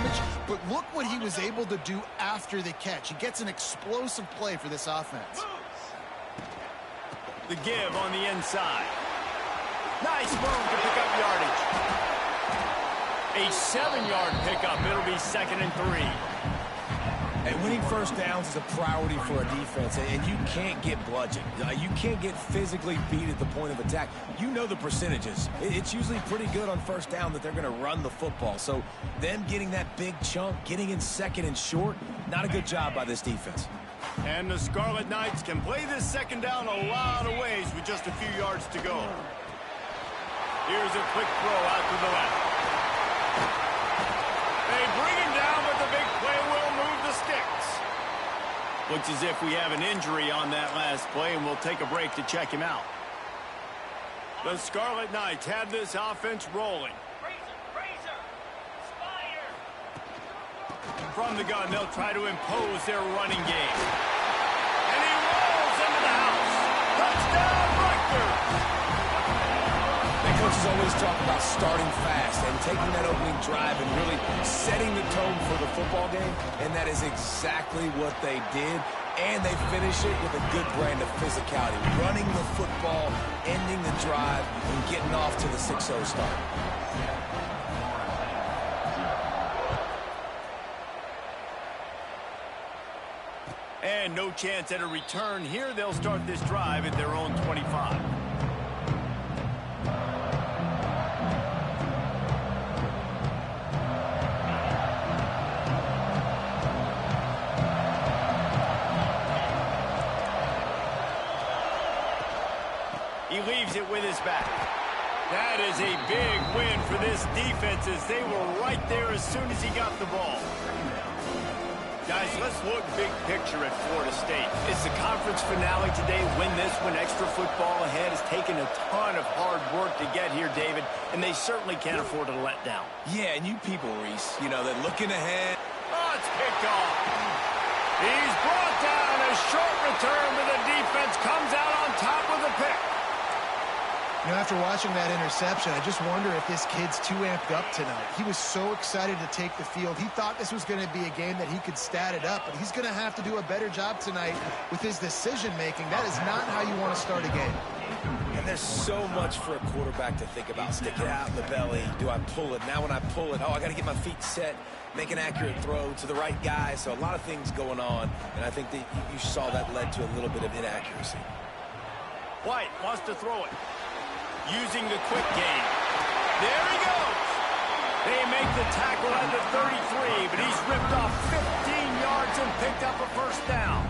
scrimmage, but look what he was able to do after the catch. He gets an explosive play for this offense. The give on the inside. Nice move to pick up yardage. A 7-yard pickup. It'll be 2nd and 3. And winning first downs is a priority for a defense, and you can't get bludgeoned. You can't get physically beat at the point of attack. You know the percentages. It's usually pretty good on first down that they're going to run the football. So them getting that big chunk, getting in 2nd and short, not a good job by this defense. And the Scarlet Knights can play this 2nd down a lot of ways with just a few yards to go. Here's a quick throw out to the left. They bring him down, but the big play will move the sticks. Looks as if we have an injury on that last play, and we'll take a break to check him out. The Scarlet Knights have this offense rolling. From the gun, they'll try to impose their running game. And he rolls into the house. Touchdown, Rutgers! Coaches always talk about starting fast and taking that opening drive and really setting the tone for the football game, and that is exactly what they did, and they finish it with a good brand of physicality, running the football, ending the drive, and getting off to the 6-0 start. And no chance at a return here. They'll start this drive at their own 25. He leaves it with his back. That is a big win for this defense as they were right there as soon as he got the ball. Guys, let's look big picture at Florida State. It's the conference finale today. Win this one. Extra football ahead has taken a ton of hard work to get here, David, and they certainly can't afford to let down. Yeah, and you people, Reese, you know, they're looking ahead. Oh, it's picked off. He's brought down. A short return, but the defense comes out on top with a pick. You know, after watching that interception, I just wonder if this kid's too amped up tonight. He was so excited to take the field. He thought this was going to be a game that he could stat it up, but he's going to have to do a better job tonight with his decision-making. That is not how you want to start a game. And there's so much for a quarterback to think about. Stick it out in the belly. Do I pull it? Now when I pull it, oh, I got to get my feet set, make an accurate throw to the right guy. So a lot of things going on, and I think that you saw that led to a little bit of inaccuracy. White wants to throw it. Using the quick game. There he goes. They make the tackle at the 33, but he's ripped off 15 yards and picked up a first down.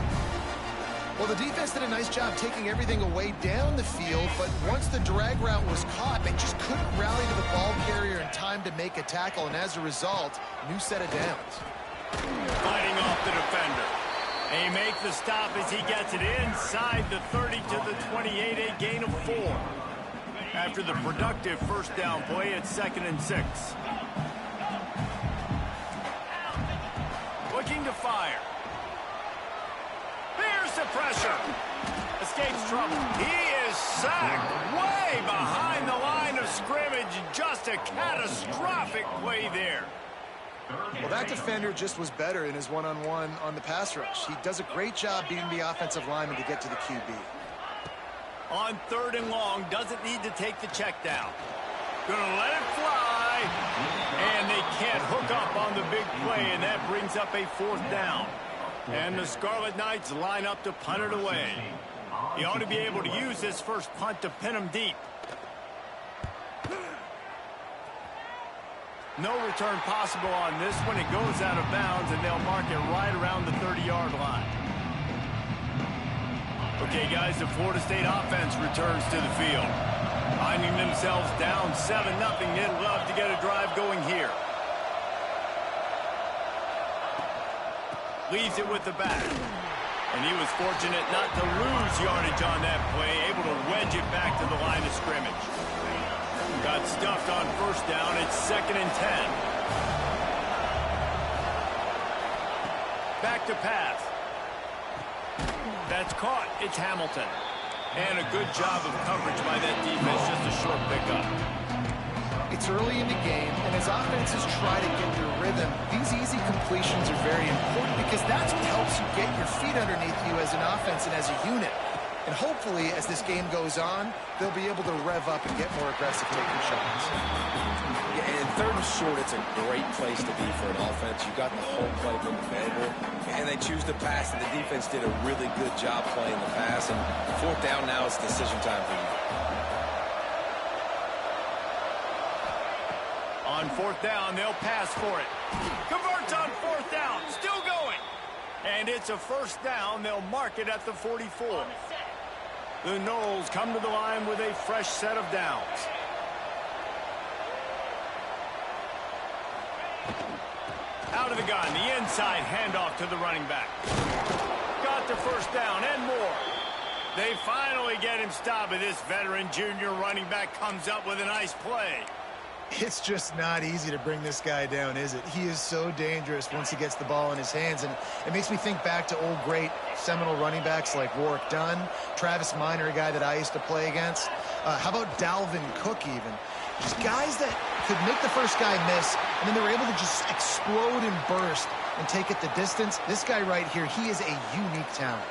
Well, the defense did a nice job taking everything away down the field, but once the drag route was caught, they just couldn't rally to the ball carrier in time to make a tackle, and as a result, new set of downs. Fighting off the defender. They make the stop as he gets it inside the 30 to the 28, a gain of 4. After the productive first down play, it's 2nd and 6. Looking to fire. Here's the pressure. Escapes trouble. He is sacked way behind the line of scrimmage. Just a catastrophic play there. Well, that defender just was better in his one-on-one on the pass rush. He does a great job beating the offensive lineman to get to the QB. On 3rd and long, doesn't need to take the check down. Gonna let it fly. And they can't hook up on the big play, and that brings up a 4th down. And the Scarlet Knights line up to punt it away. He ought to be able to use this first punt to pin him deep. No return possible on this one. It goes out of bounds, and they'll mark it right around the 30-yard line. Okay, guys, the Florida State offense returns to the field. Finding themselves down 7-0. They'd love to get a drive going here. Leaves it with the back. And he was fortunate not to lose yardage on that play, able to wedge it back to the line of scrimmage. Got stuffed on first down. It's 2nd and 10. Back to pass. That's caught. It's Hamilton. And a good job of coverage by that defense. Just a short pickup. It's early in the game, and as offenses try to get their rhythm, these these easy completions are very important because that's what helps you get your feet underneath you as an offense and as a unit. And hopefully, as this game goes on, they'll be able to rev up and get more aggressive taking shots. Yeah, and third and short, it's a great place to be for an offense. You got the whole playbook available, and they choose to pass, and the defense did a really good job playing the pass. And fourth down now, it's decision time for you. On fourth down, they'll pass for it. Converts on fourth down, still going. And it's a first down. They'll mark it at the 44. The Noles come to the line with a fresh set of downs. Out of the gun, the inside handoff to the running back. Got the first down and more. They finally get him stopped, but this veteran junior running back comes up with a nice play. It's just not easy to bring this guy down, is it? He is so dangerous once he gets the ball in his hands, and it makes me think back to old great Seminole running backs like Warwick Dunn, Travis Minor, a guy that I used to play against. How about Dalvin Cook even? Just guys that could make the first guy miss, and then they were able to just explode and burst and take it the distance. This guy right here, he is a unique talent.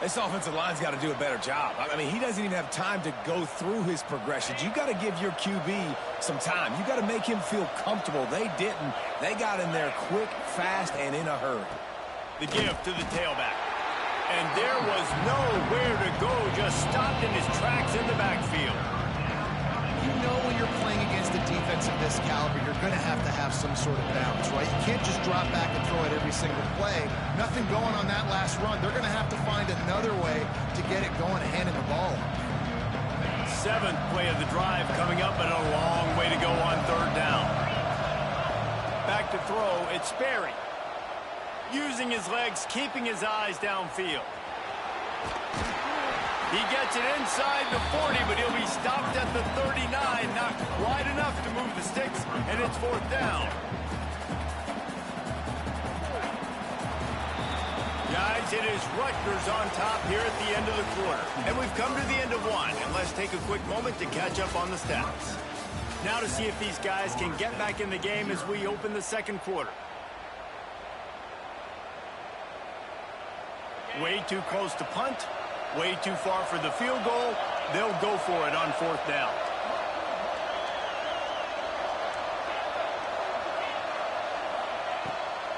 This offensive line's got to do a better job. I mean, he doesn't even have time to go through his progressions. You got to give your QB some time. You got to make him feel comfortable. They didn't. They got in there quick, fast, and in a hurry. The give to the tailback. And there was nowhere to go, just stopped in his tracks in the backfield. You know when you're playing against a defense of this caliber, you're going to have some sort of balance, right? You can't just drop back and throw it every single play. Nothing going on that last run. They're going to have to find another way to get it going, handing the ball. Seventh play of the drive coming up, but a long way to go on third down. Back to throw, it's Sperry. Using his legs, keeping his eyes downfield. He gets it inside the 40, but he'll be stopped at the 39. Not wide enough to move the sticks, and it's fourth down. Guys, it is Rutgers on top here at the end of the quarter. And we've come to the end of one, and let's take a quick moment to catch up on the stats. Now to see if these guys can get back in the game as we open the second quarter. Way too close to punt. Way too far for the field goal. They'll go for it on fourth down.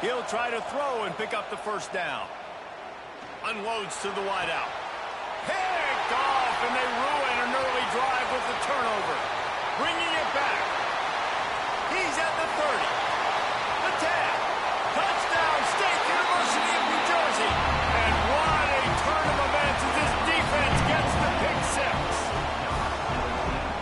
He'll try to throw and pick up the first down. Unloads to the wideout. Picked off, and they ruin an early drive with the turnover. Bringing it back. He's at the 30. The 10. Touchdown, State University of New Jersey. And what a turn of events as this defense gets the pick six.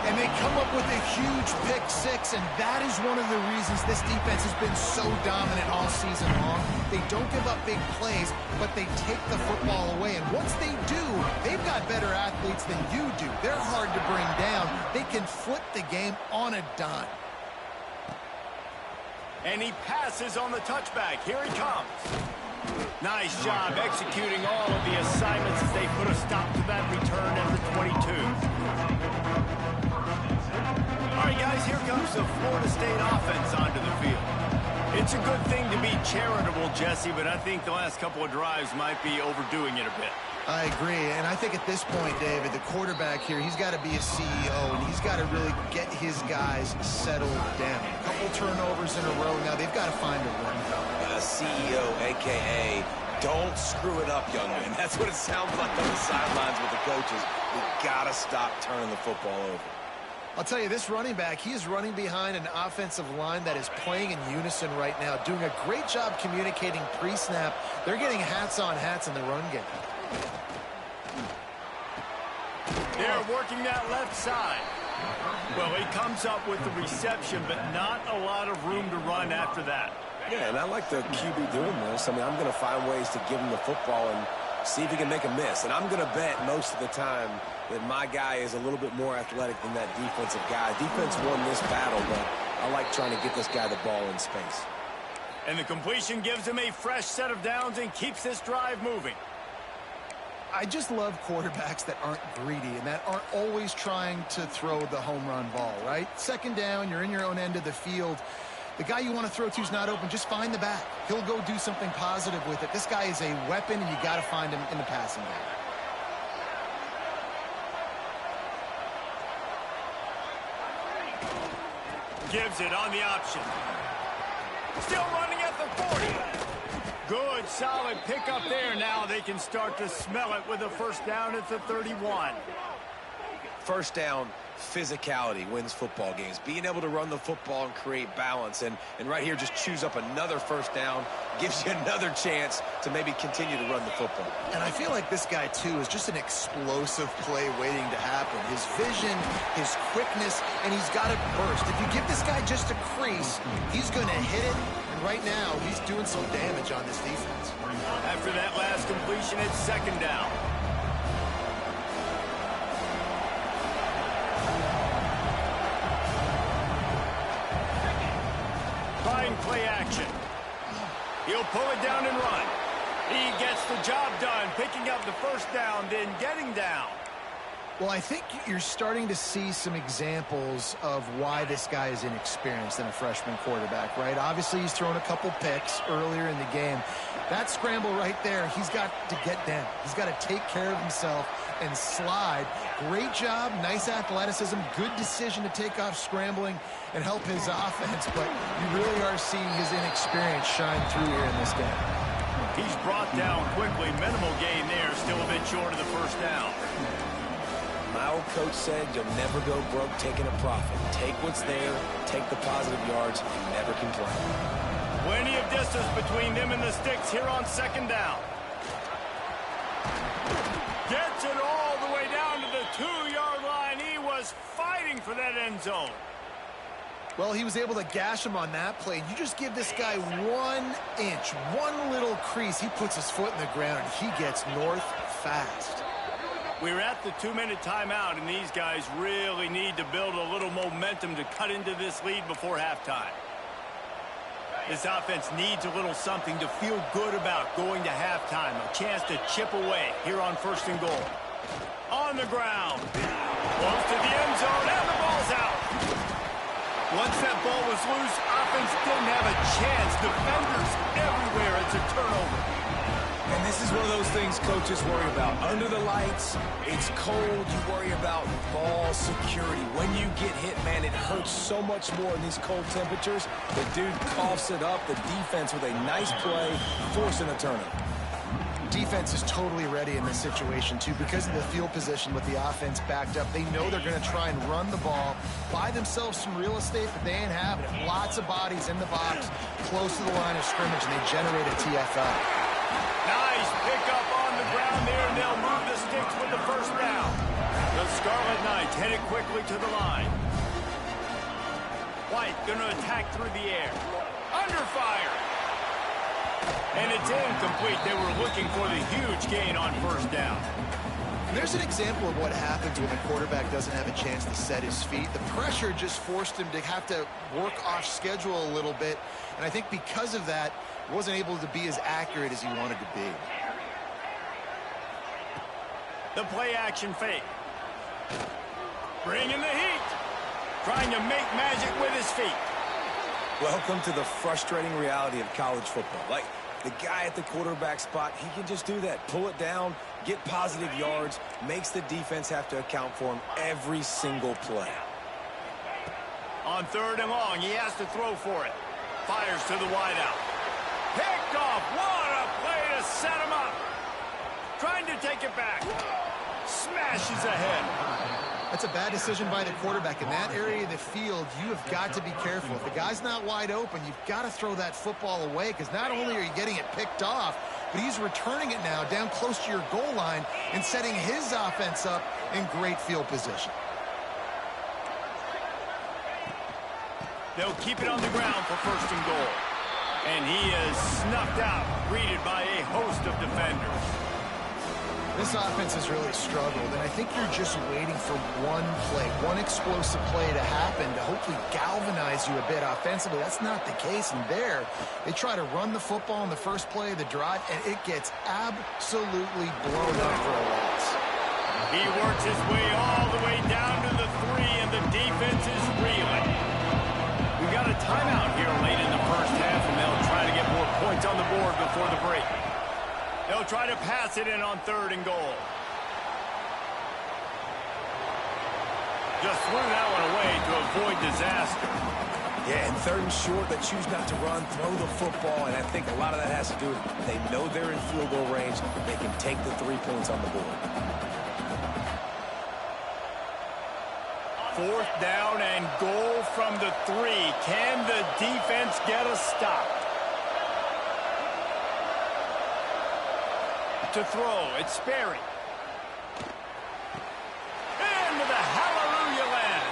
And they come up with a huge pick six, and that is one of the reasons this defense has been so dominant all season long. They don't give up big plays, but they take the football away. And once they do, they've got better athletes than you do. They're hard to bring down. They can flip the game on a dime. And he passes on the touchback. Here he comes. Nice job executing all of the assignments as they put a stop to that return at the 22. All right, guys, here comes the Florida State offense onto the field. It's a good thing to be charitable, Jesse, but I think the last couple of drives might be overdoing it a bit. I agree, and I think at this point, David, the quarterback here, he's got to be a CEO, and he's got to really get his guys settled down. A couple turnovers in a row now. They've got to find a run. CEO, a.k.a. don't screw it up, young man. That's what it sounds like on the sidelines with the coaches. We've got to stop turning the football over. I'll tell you, this running back, he is running behind an offensive line that is playing in unison right now, doing a great job communicating pre-snap. They're getting hats on hats in the run game. They're working that left side. Well, he comes up with the reception, but not a lot of room to run after that. Yeah, and I like the QB doing this. I mean, I'm going to find ways to give him the football and see if he can make a miss. And I'm going to bet most of the time that my guy is a little bit more athletic than that defensive guy. Defense won this battle, but I like trying to get this guy the ball in space. And the completion gives him a fresh set of downs and keeps this drive moving. I just love quarterbacks that aren't greedy and that aren't always trying to throw the home run ball, right? Second down, you're in your own end of the field. the guy you want to throw to is not open, just find the back. He'll go do something positive with it. This guy is a weapon, and you got to find him in the passing game. Gives it on the option. Still running at the 40. Good, solid pickup there. Now they can start to smell it with a first down at the 31. First down, physicality wins football games. Being able to run the football and create balance. And right here, just choose up another first down. Gives you another chance to maybe continue to run the football. And I feel like this guy, too, is just an explosive play waiting to happen. His vision, his quickness, and he's got it burst. If you give this guy just a crease, he's going to hit it. And right now, he's doing some damage on this defense. After that last completion, it's second down. Trying play action. He'll pull it down and run. He gets the job done, picking up the first down, then getting down. Well, I think you're starting to see some examples of why this guy is inexperienced in a freshman quarterback, right? Obviously, he's thrown a couple picks earlier in the game. That scramble right there, he's got to get down. He's got to take care of himself and slide. Great job, nice athleticism, good decision to take off scrambling and help his offense, but you really are seeing his inexperience shine through here in this game. He's brought down quickly. Minimal gain there, still a bit short of the first down. My old coach said you'll never go broke taking a profit. Take what's there, take the positive yards, and never complain. Plenty of distance between them and the sticks here on second down. Gets it all the way down to the 2-yard line. He was fighting for that end zone. Well, he was able to gash him on that play. You just give this guy 1 inch, one little crease. He puts his foot in the ground, and he gets north fast. We're at the 2-minute timeout, and these guys really need to build a little momentum to cut into this lead before halftime. This offense needs a little something to feel good about going to halftime. A chance to chip away here on first and goal. On the ground. Close to the end zone, and the ball's out. Once that ball was loose, offense didn't have a chance. Defenders everywhere. It's a turnover. And this is one of those things coaches worry about. Under the lights, it's cold, you worry about ball security. When you get hit, man, it hurts so much more in these cold temperatures. The dude coughs it up, the defense with a nice play, forcing a turnover. Defense is totally ready in this situation, too, because of the field position with the offense backed up. They know they're going to try and run the ball, buy themselves some real estate that they ain't having it. Lots of bodies in the box, close to the line of scrimmage, and they generate a TFL. Nice pickup on the ground there, and they'll move the sticks with the first down. The Scarlet Knights headed quickly to the line. White going to attack through the air. Under fire. And it's incomplete. They were looking for the huge gain on first down. There's an example of what happens when the quarterback doesn't have a chance to set his feet. The pressure just forced him to have to work off schedule a little bit. And I think because of that, wasn't able to be as accurate as he wanted to be. The play action fake. Bringing the heat. Trying to make magic with his feet. Welcome to the frustrating reality of college football. Like, the guy at the quarterback spot, he can just do that. Pull it down, get positive yards, makes the defense have to account for him every single play. On third and long, he has to throw for it. Fires to the wideout. Picked off. What a play to set him up. Trying to take it back. Smashes ahead. That's a bad decision by the quarterback. In that area of the field, you have got to be careful. If the guy's not wide open, you've got to throw that football away, because not only are you getting it picked off, but he's returning it now down close to your goal line and setting his offense up in great field position. They'll keep it on the ground for first and goal. And he is snuffed out, greeted by a host of defenders. This offense has really struggled, and I think you're just waiting for one play, one explosive play to happen to hopefully galvanize you a bit offensively. That's not the case, and there, they try to run the football in the first play of the drive, and it gets absolutely blown up for a loss. He works his way all the way down to the 3, and the defense is reeling. We've got a timeout here, ladies. scored before the break. They'll try to pass it in on 3rd and goal. Just threw that one away to avoid disaster. Yeah, and 3rd and short, they choose not to run, throw the football, and I think a lot of that has to do with they know they're in field goal range. They can take the 3 points on the board. 4th down and goal from the 3. Can the defense get a stop? To throw, it's Sperry. Into the hallelujah land.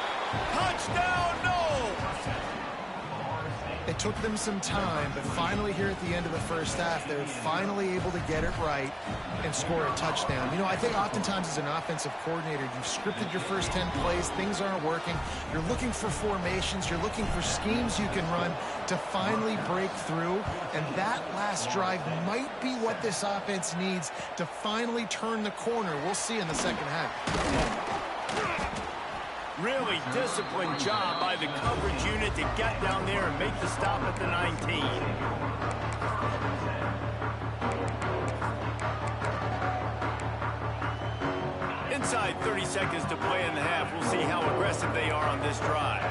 Touchdown, no! It took them some time, but finally here at the end of the first half, they're finally able to get it right and score a touchdown. You know, I think oftentimes as an offensive coordinator, you've scripted your first 10 plays, things aren't working. You're looking for formations, you're looking for schemes you can run to finally break through, and that last drive might be what this offense needs to finally turn the corner. We'll see in the second half. Really disciplined job by the coverage unit to get down there and make the stop at the 19. Inside 30 seconds to play in the half. We'll see how aggressive they are on this drive.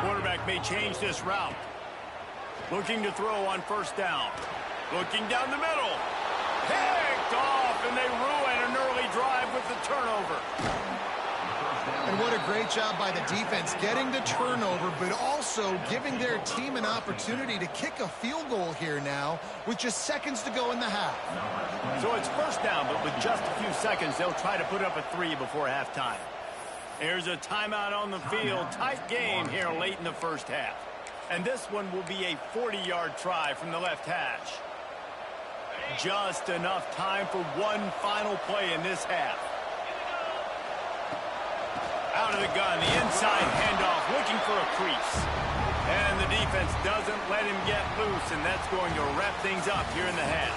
Quarterback may change this route. Looking to throw on 1st down. Looking down the middle. Picked off, and they ruin an early drive with the turnover. And what a great job by the defense getting the turnover, but also giving their team an opportunity to kick a field goal here now with just seconds to go in the half. So it's 1st down, but with just a few seconds, they'll try to put up a 3 before halftime. There's a timeout on the field. Tight game here late in the first half. And this one will be a 40-yard try from the left hash. Just enough time for one final play in this half. Out of the gun, the inside handoff, looking for a crease. And the defense doesn't let him get loose, and that's going to wrap things up here in the half.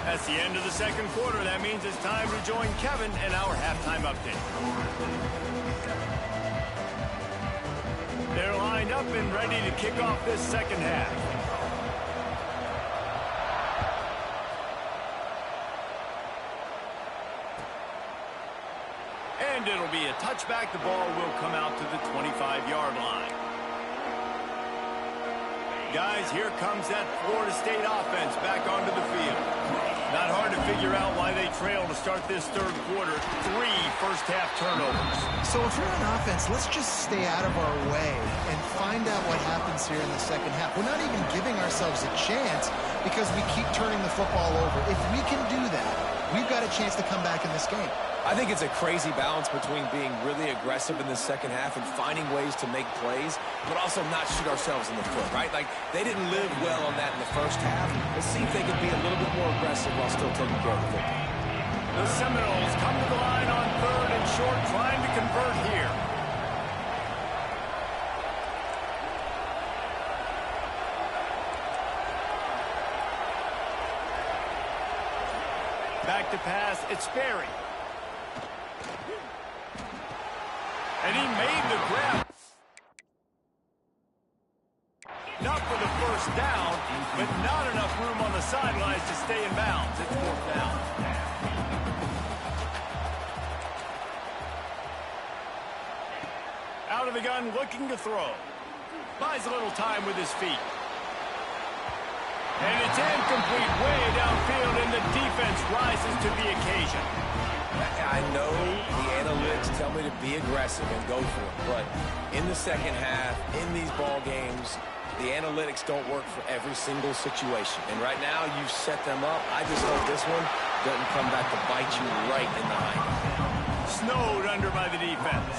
That's the end of the second quarter. That means it's time to join Kevin in our halftime update. They're lined up and ready to kick off this second half. And it'll be a touchback. The ball will come out to the 25-yard line. Guys, here comes that Florida State offense back onto the field. Not hard to figure out why they trail to start this third quarter. 3 first-half turnovers. So if you're on offense, let's just stay out of our way and find out what happens here in the second half. We're not even giving ourselves a chance because we keep turning the football over. If we can do that, we've got a chance to come back in this game. I think it's a crazy balance between being really aggressive in the second half and finding ways to make plays, but also not shoot ourselves in the foot, right? Like, they didn't live well on that in the first half. Let's see if they can be a little bit more aggressive while still taking care of the football. The Seminoles come to the line on 3rd and short, trying to convert here. Back to pass, it's Sperry. And he made the grab. Not for the first down, but not enough room on the sidelines to stay in bounds. It's 4th down. Out of the gun, looking to throw. Buys a little time with his feet. And it's incomplete way downfield, and the defense rises to the occasion. I know the analytics tell me to be aggressive and go for it, but in the second half, in these ball games, the analytics don't work for every single situation. And right now, you've set them up. I just hope this one doesn't come back to bite you right in the eye. Snowed under by the defense.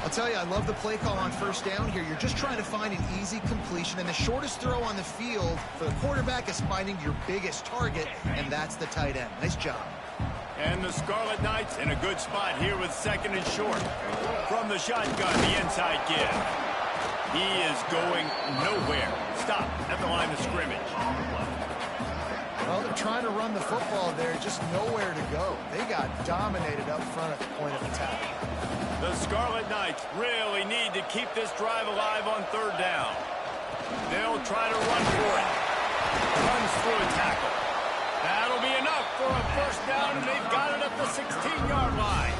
I'll tell you, I love the play call on 1st down here. You're just trying to find an easy completion, and the shortest throw on the field for the quarterback is finding your biggest target, and that's the tight end. Nice job. And the Scarlet Knights in a good spot here with 2nd and short. From the shotgun, the inside give. He is going nowhere. Stop at the line of scrimmage. Well, they're trying to run the football there, just nowhere to go. They got dominated up front at the point of attack. The Scarlet Knights really need to keep this drive alive on 3rd down. They'll try to run for it. Runs through a tackle. That'll be enough for a first down, and they've got it at the 16-yard line.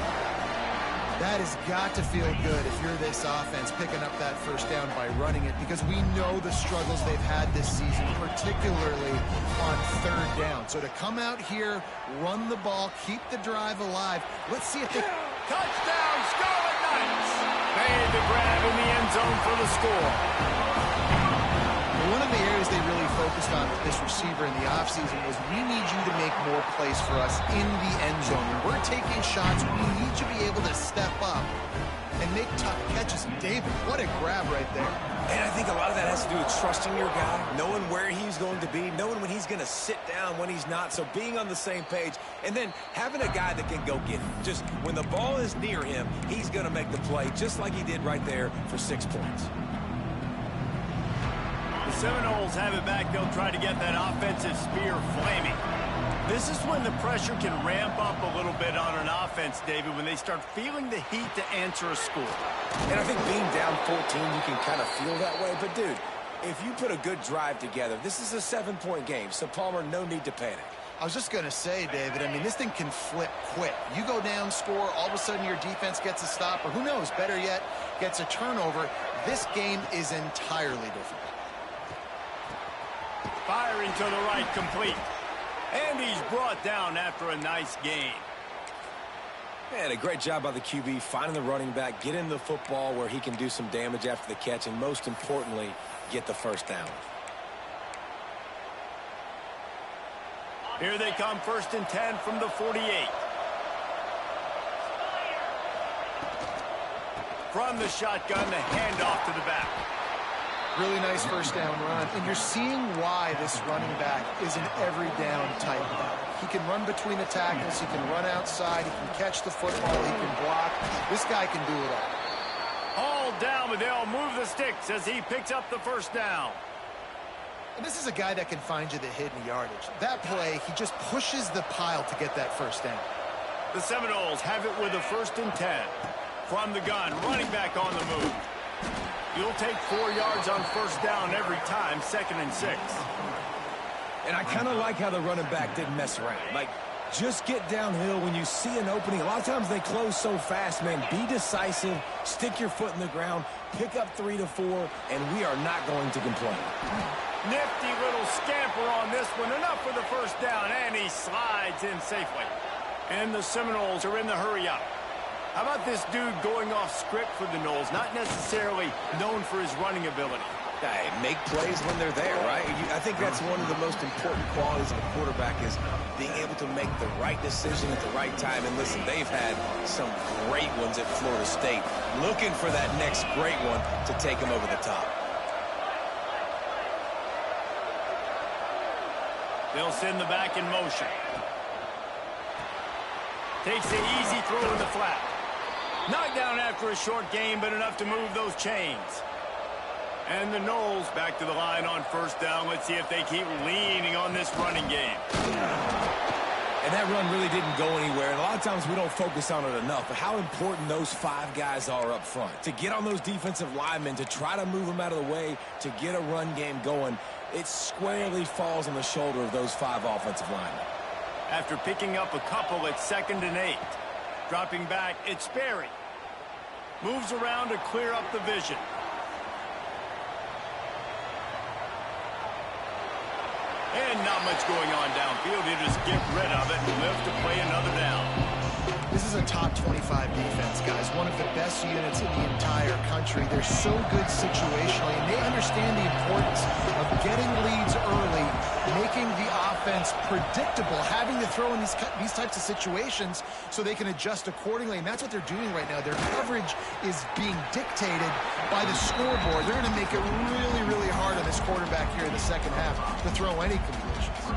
That has got to feel good if you're this offense picking up that first down by running it, because we know the struggles they've had this season, particularly on third down. So to come out here, run the ball, keep the drive alive. Let's see if they... Touchdown, Scarlet Knights! Made the grab in the end zone for the score. One of the areas they really focused on with this receiver in the offseason was, we need you to make more plays for us in the end zone. When we're taking shots, we need you to be able to step up and make tough catches. David, what a grab right there. And I think a lot of that has to do with trusting your guy, knowing where he's going to be, knowing when he's going to sit down, when he's not. So being on the same page, and then having a guy that can go get it. Just when the ball is near him, he's going to make the play, just like he did right there for 6 points. The Seminoles have it back. They'll try to get that offensive spear flaming. This is when the pressure can ramp up a little bit on an offense, David, when they start feeling the heat to answer a score. And I think being down 14, you can kind of feel that way. But, dude, if you put a good drive together, this is a 7-point game. So, Palmer, no need to panic. I was just going to say, David, I mean, this thing can flip quick. You go down, score, all of a sudden your defense gets a stop, or who knows, better yet, gets a turnover. This game is entirely different. Firing to the right, complete. And he's brought down after a nice gain. Man, a great job by the QB, finding the running back, getting the football where he can do some damage after the catch, and most importantly, get the first down. Here they come, 1st and 10 from the 48. From the shotgun, the handoff to the back. Really nice first down run, and you're seeing why this running back is an every down type back. He can run between the tackles, he can run outside, he can catch the football, he can block. This guy can do it all. All down, but they'll move the sticks as he picks up the first down. And this is a guy that can find you the hidden yardage. That play, he just pushes the pile to get that first down. The Seminoles have it with a 1st and 10. From the gun, running back on the move. You'll take 4 yards on first down every time, 2nd and 6. And I kind of like how the running back didn't mess around. Like, just get downhill when you see an opening. A lot of times they close so fast, man. Be decisive, stick your foot in the ground, pick up 3 to 4, and we are not going to complain. Nifty little scamper on this one. Enough for the first down, and he slides in safely. And the Seminoles are in the hurry up. How about this dude going off script for the Noles? Not necessarily known for his running ability. Hey, make plays when they're there, right? I think that's one of the most important qualities of a quarterback, is being able to make the right decision at the right time. And listen, they've had some great ones at Florida State. Looking for that next great one to take them over the top. They'll send the back in motion. Takes the easy throw in the flat. Knocked down after a short gain, but enough to move those chains. And the Noles back to the line on first down. Let's see if they keep leaning on this running game. And that run really didn't go anywhere. And a lot of times we don't focus on it enough. But how important those 5 guys are up front. To get on those defensive linemen, to try to move them out of the way, to get a run game going, it squarely falls on the shoulder of those 5 offensive linemen. After picking up a couple, it's 2nd and 8. Dropping back, it's Berry. Moves around to clear up the vision. And not much going on downfield. You just get rid of it and live to play another down. This is a top 25 defense, guys. One of the best units in the entire country. They're so good situationally, and they understand the importance of getting leads early, making the offense predictable, having to throw in these types of situations so they can adjust accordingly. And that's what they're doing right now. Their coverage is being dictated by the scoreboard. They're going to make it really, really hard on this quarterback here in the second half to throw any completions.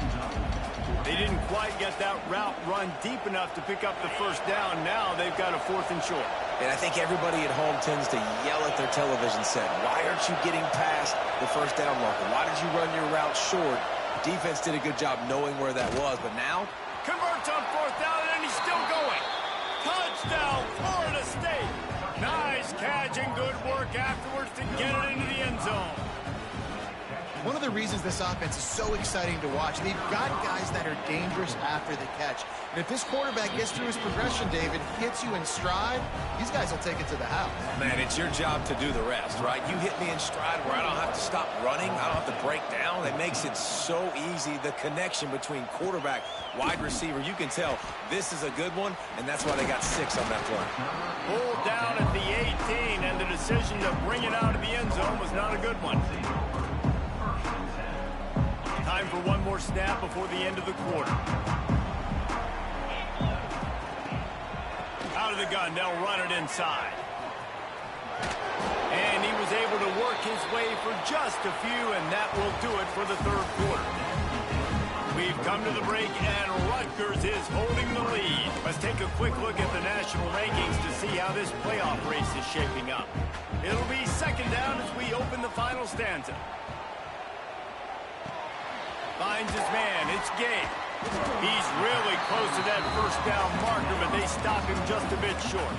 They didn't quite get that route run deep enough to pick up the first down. Now they've got a 4th and short. And I think everybody at home tends to yell at their television set. Why aren't you getting past the first down marker? Why did you run your route short? Defense did a good job knowing where that was, but now converts on 4th down, and he's still going. Touchdown, Florida State. Nice catch and good work afterwards to get it into the end zone. One of the reasons this offense is so exciting to watch, they've got guys that are dangerous after the catch. And if this quarterback gets through his progression, David, hits you in stride, these guys will take it to the house. Man, it's your job to do the rest, right? You hit me in stride where I don't have to stop running. I don't have to break down. It makes it so easy. The connection between quarterback, wide receiver, you can tell this is a good one, and that's why they got 6 on that play. Pulled down at the 18, and the decision to bring it out of the end zone was not a good one. Time for one more snap before the end of the quarter. Out of the gun, they'll run it inside. And he was able to work his way for just a few, and that will do it for the third quarter. We've come to the break, and Rutgers is holding the lead. Let's take a quick look at the national rankings to see how this playoff race is shaping up. It'll be second down as we open the final stanza. Finds his man. It's Gay. He's really close to that first down marker, but they stop him just a bit short.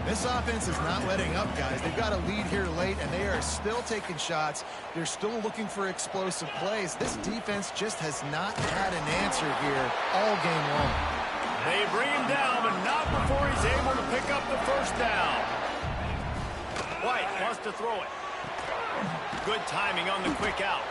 This offense is not letting up, guys. They've got a lead here late, and they are still taking shots. They're still looking for explosive plays. This defense just has not had an answer here all game long. They bring him down, but not before he's able to pick up the first down. White wants to throw it. Good timing on the quick out.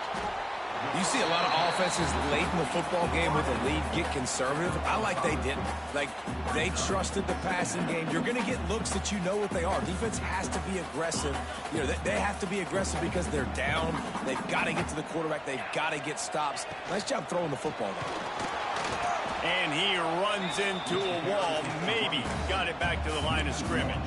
You see a lot of offenses late in the football game with a lead get conservative. I like they didn't. Like, they trusted the passing game. You're going to get looks that you know what they are. Defense has to be aggressive. You know, they have to be aggressive because they're down. They've got to get to the quarterback. They've got to get stops. Nice job throwing the football, though. And he runs into a wall. Maybe got it back to the line of scrimmage.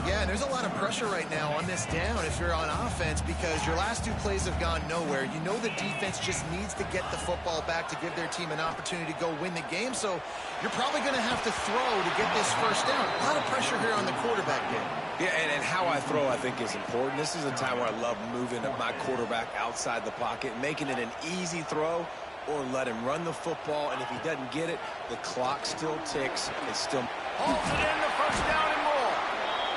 Yeah, and there's a lot of pressure right now on this down if you're on offense because your last 2 plays have gone nowhere. You know the defense just needs to get the football back to give their team an opportunity to go win the game, so you're probably going to have to throw to get this first down. A lot of pressure here on the quarterback game. Yeah, and how I throw, I think, is important. This is a time where I love moving my quarterback outside the pocket, making it an easy throw, or let him run the football, and if he doesn't get it, the clock still ticks. It's still... Holds it in, the first down and more.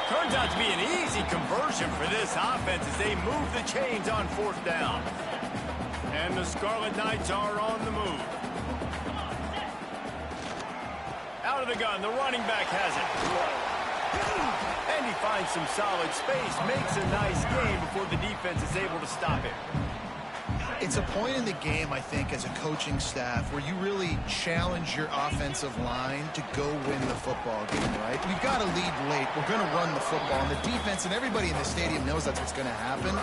Turns out to be an easy conversion for this offense as they move the chains on 4th down. And the Scarlet Knights are on the move. Out of the gun, the running back has it. And he finds some solid space, makes a nice gain before the defense is able to stop him. It's a point in the game, I think, as a coaching staff where you really challenge your offensive line to go win the football game, right? We've got a lead late. We're going to run the football. And the defense and everybody in the stadium knows that's what's going to happen.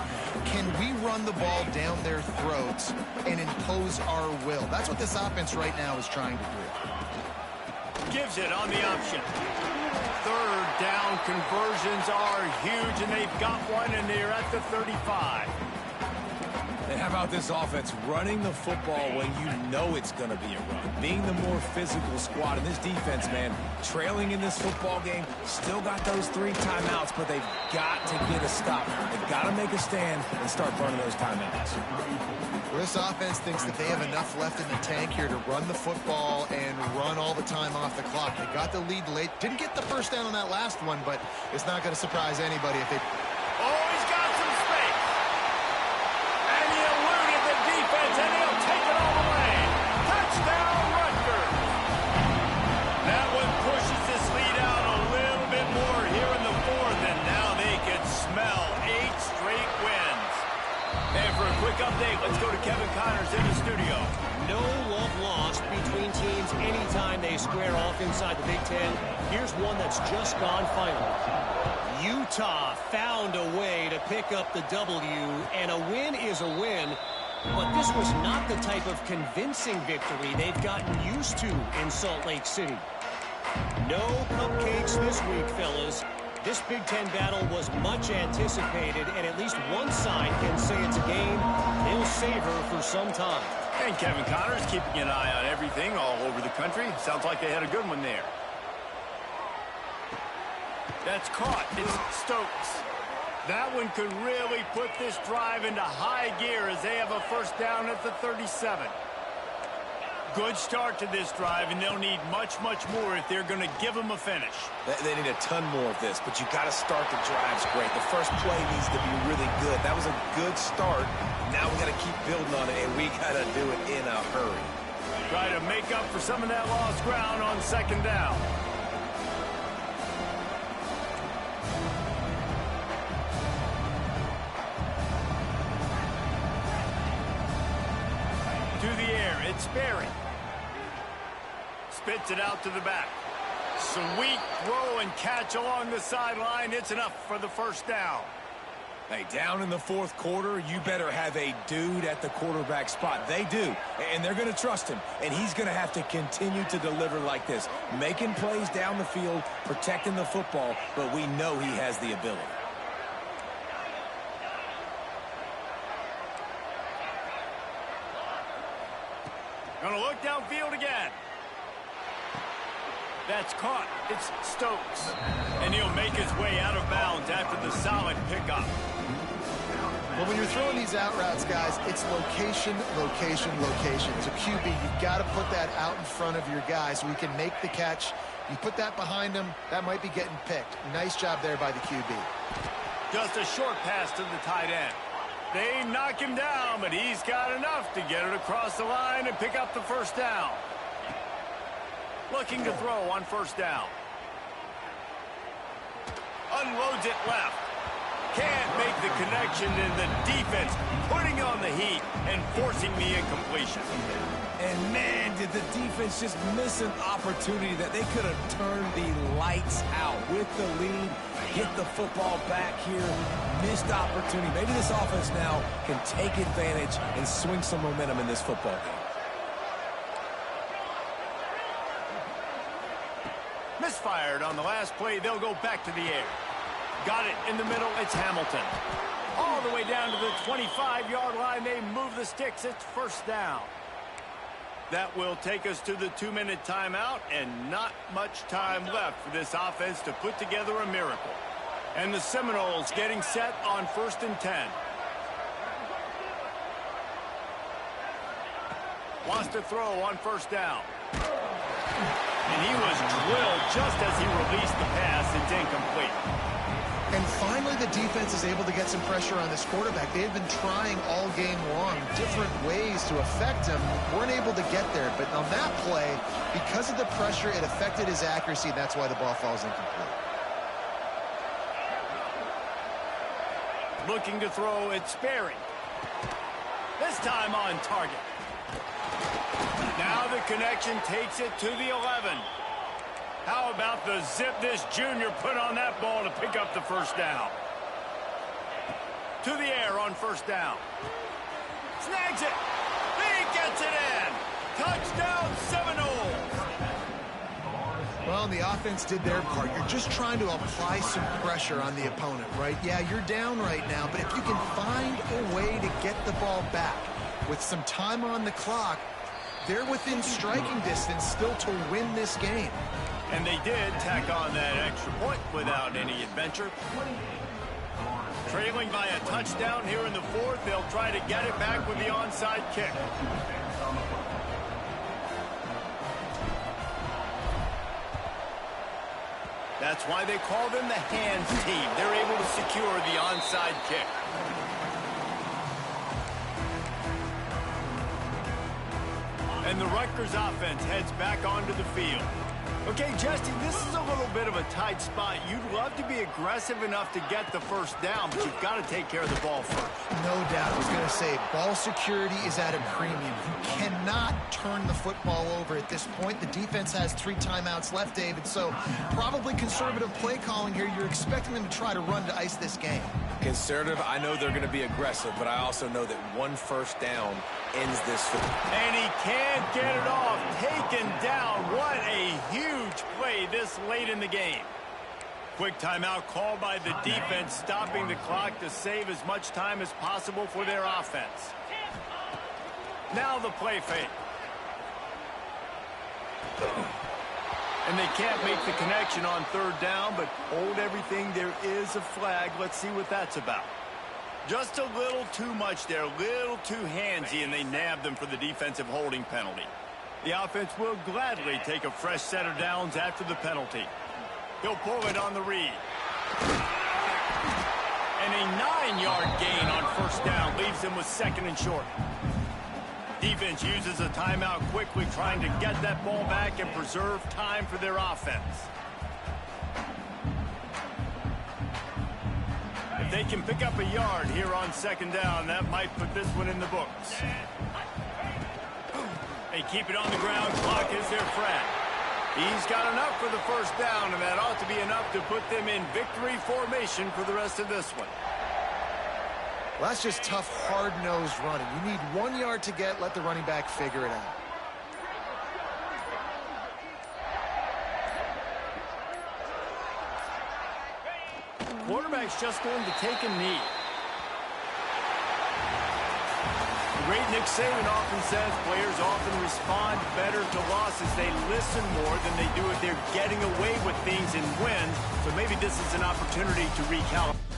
Can we run the ball down their throats and impose our will? That's what this offense right now is trying to do. Gives it on the option. 3rd down conversions are huge, and they've got one, and they're at the 35. And how about this offense running the football when you know it's going to be a run? Being the more physical squad. And this defense, man, trailing in this football game, still got those 3 timeouts, but they've got to get a stop. They've got to make a stand and start burning those timeouts. Well, this offense thinks that they have enough left in the tank here to run the football and run all the time off the clock. They got the lead late. Didn't get the first down on that last one, but it's not going to surprise anybody if they... Oh, he's got some space. And he eluded the defense, and he'll take it all the way. Touchdown, Rutgers. That one pushes this lead out a little bit more here in the 4th, and now they can smell 8 straight wins. And for a quick update, let's go to Kevin Connors in the studio. No love lost between teams anytime they square off inside the Big Ten. Here's one that's just gone final. Utah found a way to pick up the W, and a win is a win. But this was not the type of convincing victory they've gotten used to in Salt Lake City. No cupcakes this week, fellas. This Big Ten battle was much anticipated, and at least one side can say it's a game they'll savor for some time. And Kevin Connors keeping an eye on everything all over the country. Sounds like they had a good one there. That's caught. It's Stokes. That one could really put this drive into high gear as they have a first down at the 37. Good start to this drive, and they'll need much, much more if they're going to give them a finish. They need a ton more of this, but you got to start the drives great. The first play needs to be really good. That was a good start. Now we got to keep building on it, and we got to do it in a hurry. Try to make up for some of that lost ground on second down. To the air, it's Berry. Spits it out to the back. Sweet throw and catch along the sideline. It's enough for the first down. Hey, down in the fourth quarter, you better have a dude at the quarterback spot. They do, and they're going to trust him, and he's going to have to continue to deliver like this, making plays down the field, protecting the football, but we know he has the ability. Gonna look downfield again. That's caught. It's Stokes. And he'll make his way out of bounds after the solid pickup. Well, when you're throwing these out routes, guys, it's location, location, location. As a QB, you've got to put that out in front of your guy so he can make the catch. You put that behind him, that might be getting picked. Nice job there by the QB. Just a short pass to the tight end. They knock him down, but he's got enough to get it across the line and pick up the first down. Looking to throw on first down. Unloads it left. Can't make the connection, and the defense putting on the heat and forcing the incompletion. And, man, did the defense just miss an opportunity that they could have turned the lights out with the lead, get the football back here, missed opportunity. Maybe this offense now can take advantage and swing some momentum in this football game. Misfired on the last play. They'll go back to the air. Got it in the middle. It's Hamilton. All the way down to the 25-yard line. They move the sticks. It's first down. That will take us to the 2-minute timeout, and not much time left for this offense to put together a miracle. And the Seminoles getting set on 1st and 10. Wants to throw on first down. And he was drilled just as he released the pass. It's incomplete. And finally, the defense is able to get some pressure on this quarterback. They had been trying all game long different ways to affect him. Weren't able to get there. But on that play, because of the pressure, it affected his accuracy. That's why the ball falls incomplete. Looking to throw, it's Berry. This time on target. Now the connection takes it to the 11. How about the zip this junior put on that ball to pick up the first down? To the air on first down. Snags it. He gets it in. Touchdown Seminoles. Well, the offense did their part. You're just trying to apply some pressure on the opponent, right? Yeah, you're down right now, but if you can find a way to get the ball back with some time on the clock, they're within striking distance still to win this game. And they did tack on that extra point without any adventure. Trailing by a touchdown here in the fourth. They'll try to get it back with the onside kick. That's why they call them the hands team. They're able to secure the onside kick. And the Rutgers offense heads back onto the field. Okay, Justin, this is a little bit of a tight spot. You'd love to be aggressive enough to get the first down, but you've got to take care of the ball first. No doubt. I was going to say, ball security is at a premium. You cannot turn the football over at this point. The defense has 3 timeouts left, David, so probably conservative play calling here. You're expecting them to try to run to ice this game. Conservative, I know they're going to be aggressive, but I also know that one first down ends this football. And he can't get it off. Taken down. What a huge play this late in the game. Quick timeout called by the defense, stopping the clock to save as much time as possible for their offense. Now the play fake. And they can't make the connection on third down, but hold everything. There is a flag. Let's see what that's about. Just a little too much there, a little too handsy, and they nabbed them for the defensive holding penalty. The offense will gladly take a fresh set of downs after the penalty. He'll pull it on the read. And a 9-yard gain on first down leaves him with 2nd and short. Defense uses a timeout quickly, trying to get that ball back and preserve time for their offense. If they can pick up a yard here on 2nd down, that might put this one in the books. They keep it on the ground. Clock is their friend. He's got enough for the first down, and that ought to be enough to put them in victory formation for the rest of this one. Well, that's just tough, hard-nosed running. You need 1 yard to get, let the running back figure it out. The quarterback's just going to take a knee. The great Nick Saban often says players often respond better to losses. They listen more than they do if they're getting away with things and wins. So maybe this is an opportunity to recalibrate.